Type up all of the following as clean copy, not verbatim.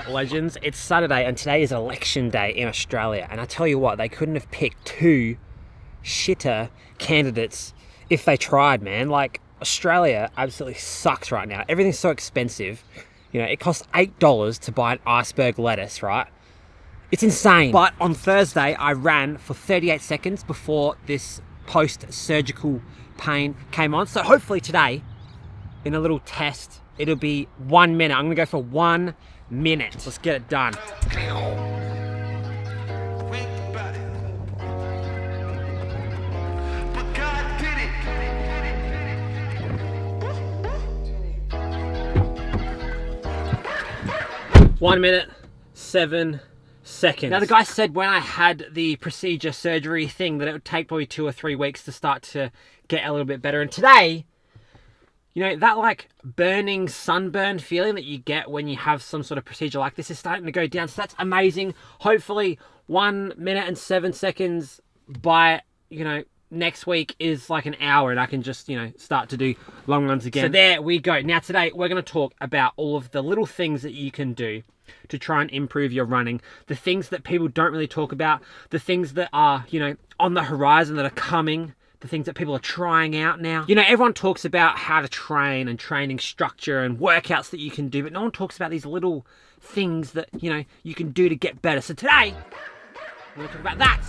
legends? It's Saturday and today is election day in Australia, and I tell you what, they couldn't have picked two shitter candidates if they tried, man. Like, Australia absolutely sucks right now. Everything's so expensive. You know, it costs $8 to buy an iceberg lettuce, right? It's insane. But on Thursday, I ran for 38 seconds before this post-surgical pain came on. So hopefully today, in a little test, it'll be 1 minute. I'm gonna go for 1 minute. Let's get it done. One minute, 7 seconds. Now the guy said when I had the procedure surgery thing that it would take probably 2 or 3 weeks to start to get a little bit better. And today, you know, that like burning sunburn feeling that you get when you have some sort of procedure like this is starting to go down. So that's amazing. Hopefully 1 minute and 7 seconds by, you know, next week is like an hour and I can just, you know, start to do long runs again. So there we go. Now today we're going to talk about all of the little things that you can do to try and improve your running. The things that people don't really talk about. The things that are, you know, on the horizon that are coming. The things that people are trying out now. You know, everyone talks about how to train and training structure and workouts that you can do, but no one talks about these little things that, you know, you can do to get better. So today, we're going to talk about that.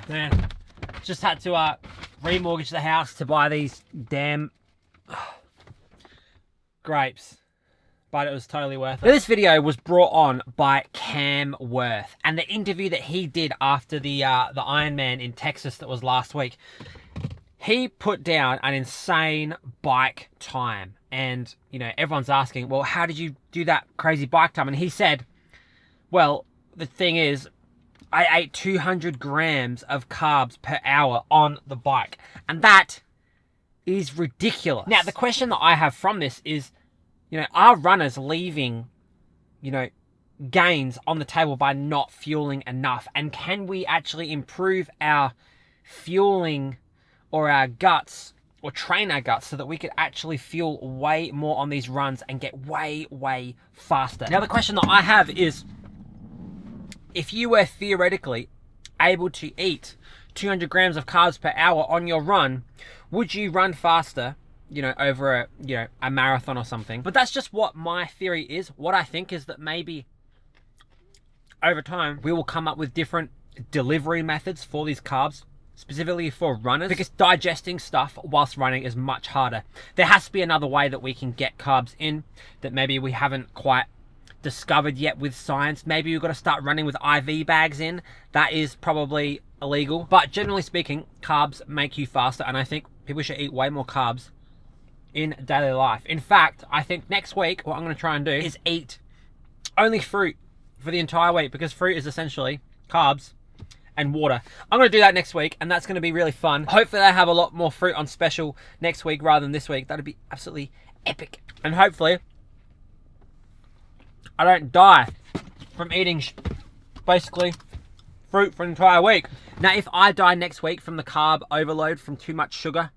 Man, just had to remortgage the house to buy these damn grapes, but it was totally worth it. Now, this video was brought on by Cam Worth, and the interview that he did after the Ironman in Texas that was last week, he put down an insane bike time. And, you know, everyone's asking, well, how did you do that crazy bike time? And he said, well, the thing is, I ate 200 grams of carbs per hour on the bike. And that is ridiculous. Now, the question that I have from this is, you know, are runners leaving, you know, gains on the table by not fueling enough? And can we actually improve our fueling or our guts or train our guts so that we could actually fuel way more on these runs and get way, way faster? Now, the question that I have is, if you were theoretically able to eat 200 grams of carbs per hour on your run, would you run faster, you know, over a marathon or something? But that's just what my theory is. What I think is that maybe over time we will come up with different delivery methods for these carbs, specifically for runners, because digesting stuff whilst running is much harder. There has to be another way that we can get carbs in that maybe we haven't quite discovered yet with science. Maybe we've got to start running with IV bags in. That is probably illegal. But generally speaking, carbs make you faster, and I think people should eat way more carbs in daily life. In fact, I think next week what I'm going to try and do is eat only fruit for the entire week, because fruit is essentially carbs and water. I'm going to do that next week, and that's going to be really fun. Hopefully they have a lot more fruit on special next week rather than this week. That'd be absolutely epic. And hopefully I don't die from eating basically fruit for an entire week. Now, if I die next week from the carb overload from too much sugar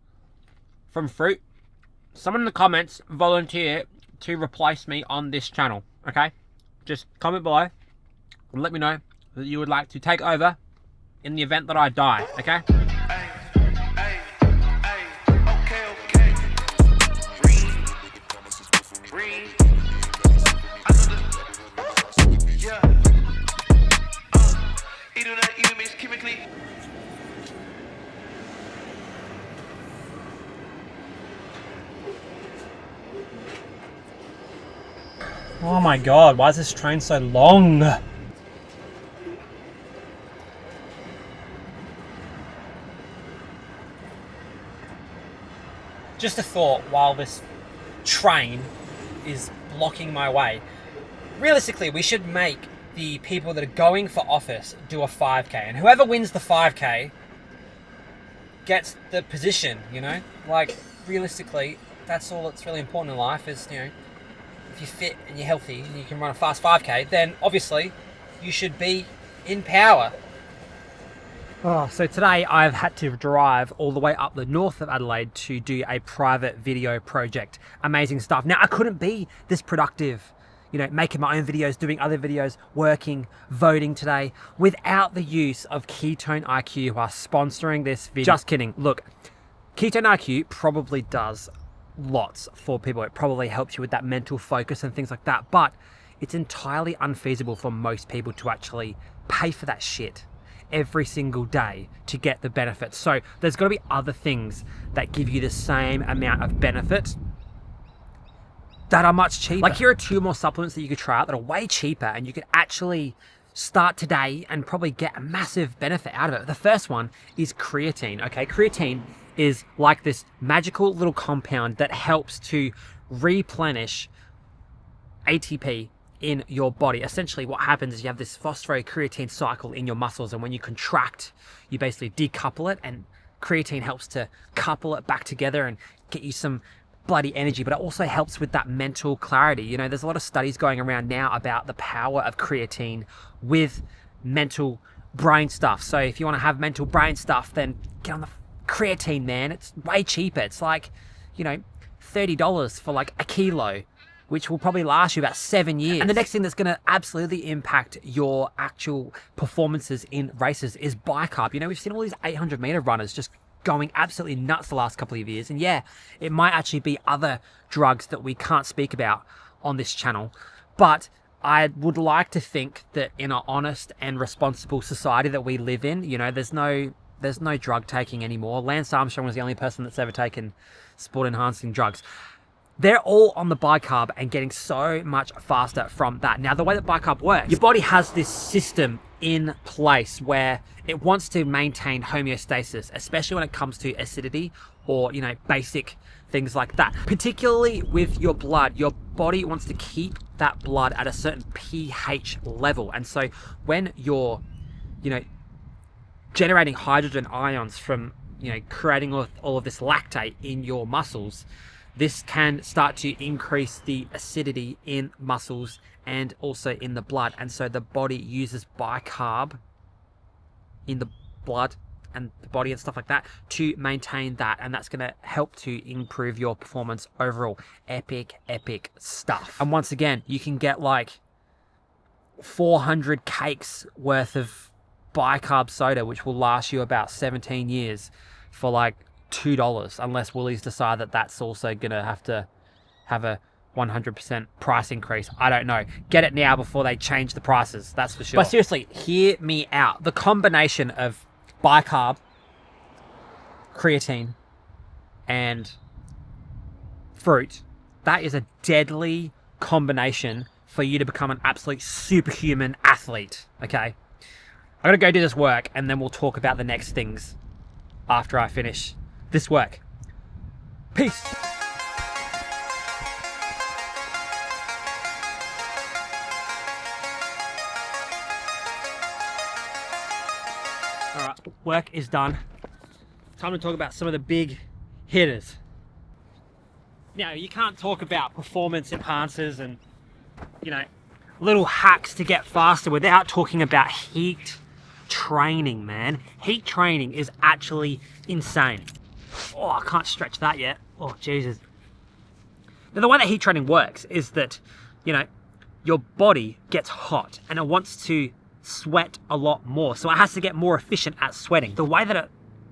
from fruit, someone in the comments volunteer to replace me on this channel, okay? Just comment below and let me know that you would like to take over in the event that I die, okay? Oh my god, why is this train so long? Just a thought while this train is blocking my way. Realistically, we should make the people that are going for office do a 5K, and whoever wins the 5K gets the position, you know? Like, realistically, that's all that's really important in life is, you know, if you're fit and you're healthy and you can run a fast 5K, then obviously you should be in power. Oh, so today I've had to drive all the way up the north of Adelaide to do a private video project. Amazing stuff. Now, I couldn't be this productive, you know, making my own videos, doing other videos, working, voting today, without the use of Ketone IQ, who are sponsoring this video. Just kidding. Look, Ketone IQ probably does lots for people. It probably helps you with that mental focus and things like that, but it's entirely unfeasible for most people to actually pay for that shit every single day to get the benefits. So there's got to be other things that give you the same amount of benefit that are much cheaper. Like, here are 2 more supplements that you could try out that are way cheaper, and you could actually start today and probably get a massive benefit out of it. The first one is creatine. Okay, creatine is like this magical little compound that helps to replenish ATP in your body. Essentially what happens is you have this phosphocreatine cycle in your muscles, and when you contract, you basically decouple it, and creatine helps to couple it back together and get you some bloody energy. But it also helps with that mental clarity. You know, there's a lot of studies going around now about the power of creatine with mental brain stuff. So if you want to have mental brain stuff, then get on the creatine, man. It's way cheaper. It's like, you know, $30 for like a kilo, which will probably last you about 7 years. And the next thing that's going to absolutely impact your actual performances in races is bicarb. You know, we've seen all these 800-meter runners just going absolutely nuts the last couple of years. And yeah, it might actually be other drugs that we can't speak about on this channel, but I would like to think that in an honest and responsible society that we live in, you know, there's no drug taking anymore. Lance Armstrong was the only person that's ever taken sport-enhancing drugs. They're all on the bicarb and getting so much faster from that. Now, the way that bicarb works, your body has this system in place where it wants to maintain homeostasis, especially when it comes to acidity or, you know, basic things like that. Particularly with your blood, your body wants to keep that blood at a certain pH level. And so when you're, you know, generating hydrogen ions from, you know, creating all of this lactate in your muscles, this can start to increase the acidity in muscles and also in the blood. And so the body uses bicarb in the blood and the body and stuff like that to maintain that. And that's going to help to improve your performance overall. Epic, epic stuff. And once again, you can get like 400 cakes worth of bicarb soda, which will last you about 17 years for like $2, unless Woolies decide that that's also gonna have to have a 100% price increase. I don't know. Get it now before they change the prices, that's for sure. But seriously, hear me out. The combination of bicarb, creatine, and fruit, that is a deadly combination for you to become an absolute superhuman athlete, okay? I'm gonna go do this work, and then we'll talk about the next things after I finish this work. Peace. All right, work is done. Time to talk about some of the big hitters. Now, you can't talk about performance enhancers and, you know, little hacks to get faster without talking about heat training, man. Heat training is actually insane. Oh, I can't stretch that yet. Oh, Jesus. Now, the way that heat training works is that, you know, your body gets hot and it wants to sweat a lot more. So it has to get more efficient at sweating. The way that it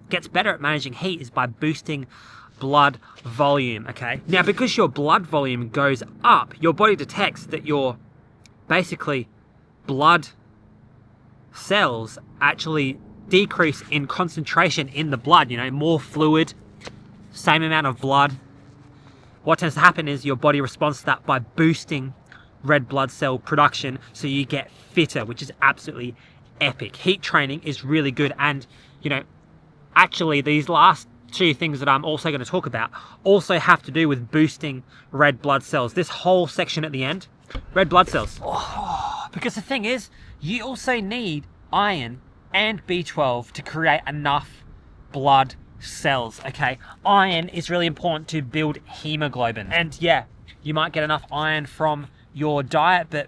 gets better at managing heat is by boosting blood volume, okay? Now, because your blood volume goes up, your body detects that your basically blood cells actually decrease in concentration in the blood, you know, more fluid, same amount of blood. What tends to happen is your body responds to that by boosting red blood cell production, so you get fitter, which is absolutely epic. Heat training is really good, and, you know, actually these last 2 things that I'm also going to talk about also have to do with boosting red blood cells. This whole section at the end, red blood cells. Oh, because the thing is, you also need iron and B12 to create enough blood cells, okay? Iron is really important to build hemoglobin. And yeah, you might get enough iron from your diet, but,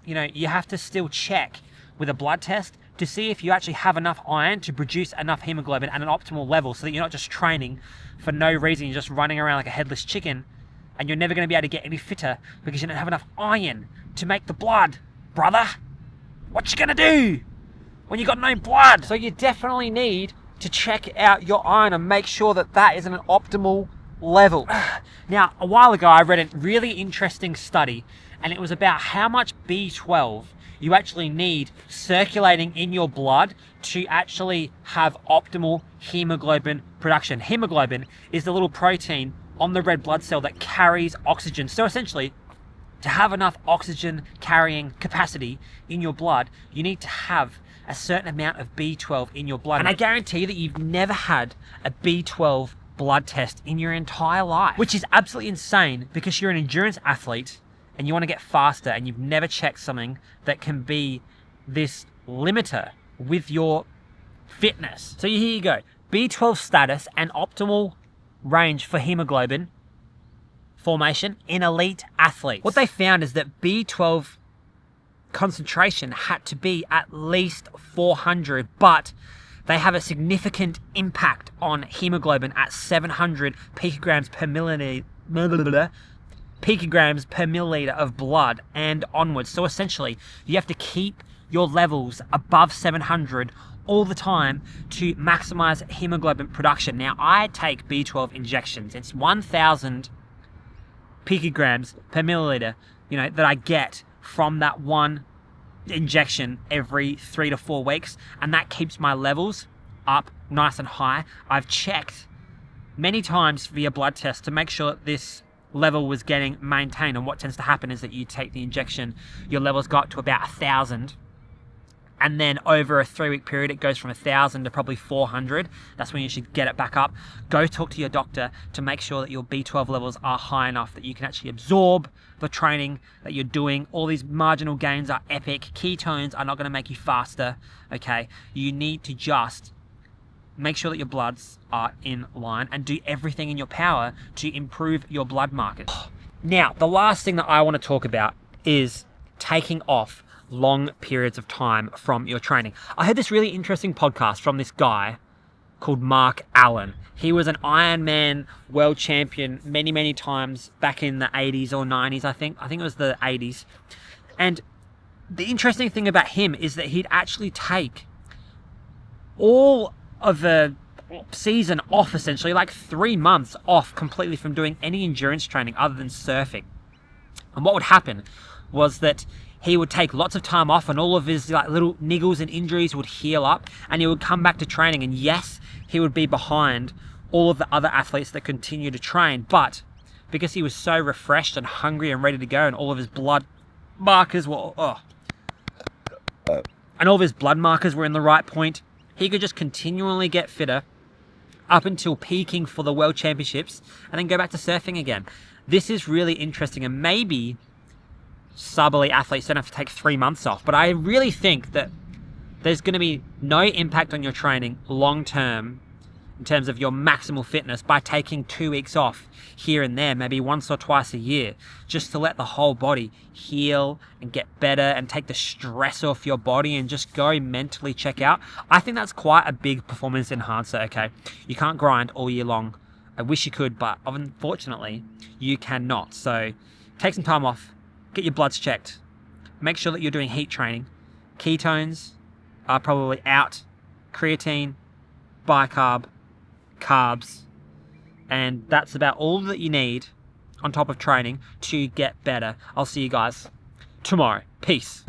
you know, you have to still check with a blood test to see if you actually have enough iron to produce enough hemoglobin at an optimal level so that you're not just training for no reason. You're just running around like a headless chicken and you're never going to be able to get any fitter because you don't have enough iron to make the blood, brother. What you going to do when you got no blood? So you definitely need to check out your iron and make sure that that is in an optimal level. Now, a while ago, I read a really interesting study, and it was about how much B12 you actually need circulating in your blood to actually have optimal hemoglobin production. Hemoglobin is the little protein on the red blood cell that carries oxygen. So essentially, to have enough oxygen carrying capacity in your blood, you need to have a certain amount of B12 in your blood. And I guarantee that you've never had a B12 blood test in your entire life, which is absolutely insane because you're an endurance athlete and you want to get faster and you've never checked something that can be this limiter with your fitness. So here you go. B12 status and optimal range for hemoglobin formation in elite athletes. What they found is that B12 concentration had to be at least 400, but they have a significant impact on hemoglobin at 700 picograms per milliliter of blood and onwards. So essentially, you have to keep your levels above 700 all the time to maximize hemoglobin production. Now, I take B12 injections. It's 1,000 picograms per milliliter, that I get from that one injection every 3 to 4 weeks, and that keeps my levels up nice and high. I've checked many times via blood test to make sure that this level was getting maintained, and what tends to happen is that you take the injection, your levels go up to about 1,000, and then over a 3-week period it goes from 1,000 to probably 400. That's when you should get it back up. Go talk to your doctor to make sure that your B12 levels are high enough that you can actually absorb the training that you're doing. All these marginal gains are epic. Ketones are not going to make you faster, okay? You need to just make sure that your bloods are in line and do everything in your power to improve your blood markers. Now, the last thing that I want to talk about is taking off long periods of time from your training. I heard this really interesting podcast from this guy called Mark Allen. He was an Ironman world champion many, many times back in the 80s or 90s, I think it was the 80s. And the interesting thing about him is that he'd actually take all of the season off, essentially, like 3 months off completely from doing any endurance training other than surfing. And what would happen was that he would take lots of time off and all of his little niggles and injuries would heal up, and he would come back to training, and yes, he would be behind all of the other athletes that continue to train, but because he was so refreshed and hungry and ready to go, and all of his blood markers were in the right point, he could just continually get fitter up until peaking for the World Championships and then go back to surfing again. This is really interesting, and maybe sub-elite athletes don't have to take 3 months off, but I really think that there's going to be no impact on your training long-term in terms of your maximal fitness by taking 2 weeks off here and there, maybe once or twice a year, just to let the whole body heal and get better and take the stress off your body and just go mentally check out. I think that's quite a big performance enhancer, okay? You can't grind all year long. I wish you could, but unfortunately, you cannot. So take some time off, get your bloods checked, make sure that you're doing heat training. Ketones are probably out, creatine, bicarb, carbs, and that's about all that you need on top of training to get better. I'll see you guys tomorrow. Peace.